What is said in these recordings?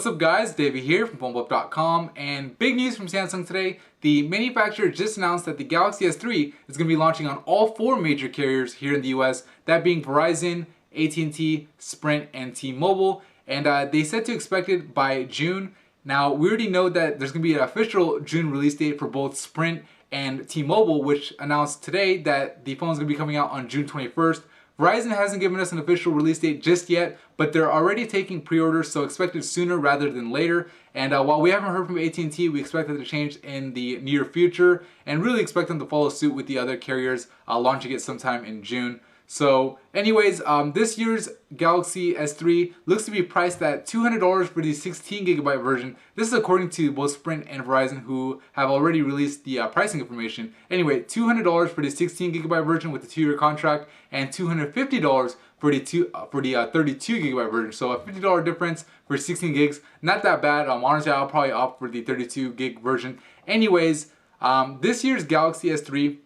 What's up guys, David here from PhoneBuff.com, and big news from Samsung today. The manufacturer just announced that the Galaxy S3 is going to be launching on all 4 major carriers here in the US, that being Verizon, AT&T, Sprint, and T-Mobile, and they said to expect it by June. Now, we already know that there's going to be an official June release date for both Sprint and T-Mobile, which announced today that the phone is going to be coming out on June 21st. Verizon hasn't given us an official release date just yet, but they're already taking pre-orders, so expect it sooner rather than later. And while we haven't heard from AT&T, we expect that to change in the near future, and really expect them to follow suit with the other carriers, launching it sometime in June. So anyways, this year's Galaxy S3 looks to be priced at $200 for the 16GB version. This is according to both Sprint and Verizon, who have already released the pricing information. Anyway, $200 for the 16GB version with the 2-year contract, and $250 for the 32GB version. So a $50 difference for 16 gigs. Not that bad. Honestly, I'll probably opt for the 32GB version. Anyways, this year's Galaxy S3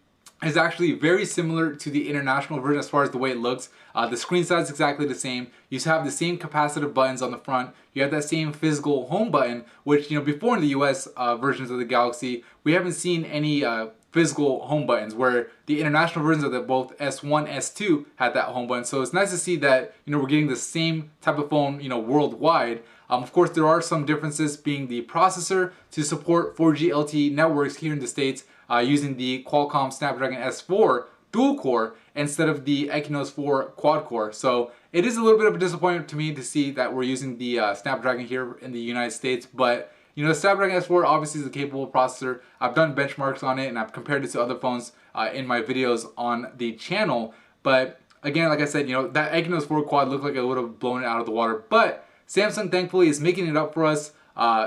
is actually very similar to the international version as far as the way it looks. The screen size is exactly the same. You have the same capacitive buttons on the front. You have that same physical home button, which, you know, before in the US versions of the Galaxy, we haven't seen any physical home buttons, where the international versions of the both S1, S2 had that home button. So it's nice to see that, you know, we're getting the same type of phone, you know, worldwide. Of course, there are some differences, being the processor to support 4G LTE networks here in the States, using the Qualcomm Snapdragon S4 dual core instead of the Exynos 4 quad core. So it is a little bit of a disappointment to me to see that we're using the Snapdragon here in the United States, but you know, the Snapdragon S4 obviously is a capable processor. I've done benchmarks on it and I've compared it to other phones in my videos on the channel. But again, like I said, you know, that Exynos 4 quad looked like it would have blown it out of the water. But Samsung thankfully is making it up for us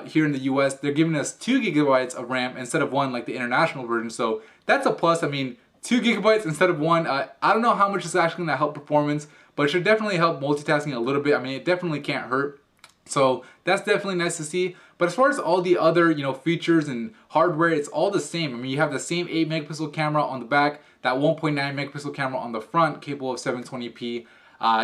here in the US. They're giving us 2GB of RAM instead of 1 like the international version. So that's a plus. I mean, 2GB instead of 1. I don't know how much it's actually going to help performance, but it should definitely help multitasking a little bit. I mean, it definitely can't hurt. So that's definitely nice to see. But as far as all the other, you know, features and hardware, it's all the same. I mean, you have the same 8-megapixel camera on the back, that 1.9-megapixel camera on the front, capable of 720p.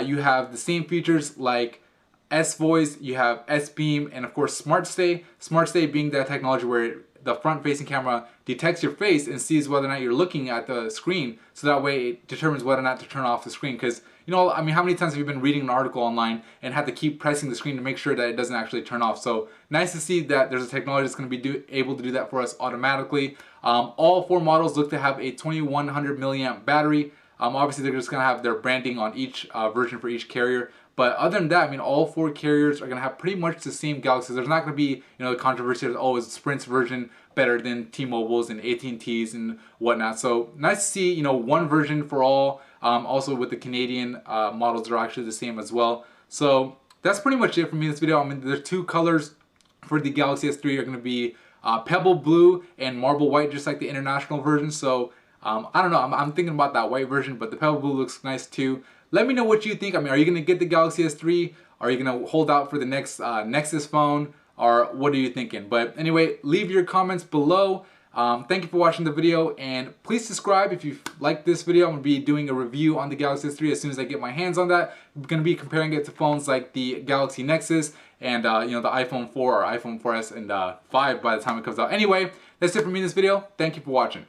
You have the same features like S-Voice, you have S-Beam, and of course Smart Stay. Smart Stay being that technology where the front-facing camera detects your face and sees whether or not you're looking at the screen, so that way it determines whether or not to turn off the screen. Because, you know, I mean, how many times have you been reading an article online and had to keep pressing the screen to make sure that it doesn't actually turn off? So nice to see that there's a technology that's going to be able to do that for us automatically. All 4 models look to have a 2100 milliamp battery. Obviously, they're just going to have their branding on each version for each carrier. But other than that, I mean, all 4 carriers are going to have pretty much the same Galaxies. There's not going to be, you know, the controversy of, oh, is Sprint's version better than T-Mobile's and AT&T's and whatnot. So nice to see, you know, one version for all. Also with the Canadian models are actually the same as well. So that's pretty much it for me in this video. I mean, the 2 colors for the Galaxy S3 are going to be Pebble Blue and Marble White, just like the international version. So I don't know, I'm thinking about that white version, but the Pebble Blue looks nice too. Let me know what you think. I mean, are you going to get the Galaxy S3? Are you going to hold out for the next Nexus phone? Or what are you thinking? But anyway, leave your comments below. Thank you for watching the video, and please subscribe if you like this video. I'm going to be doing a review on the Galaxy S3 as soon as I get my hands on that. I'm going to be comparing it to phones like the Galaxy Nexus and you know, the iPhone 4 or iPhone 4S and 5 by the time it comes out. Anyway, that's it for me in this video. Thank you for watching.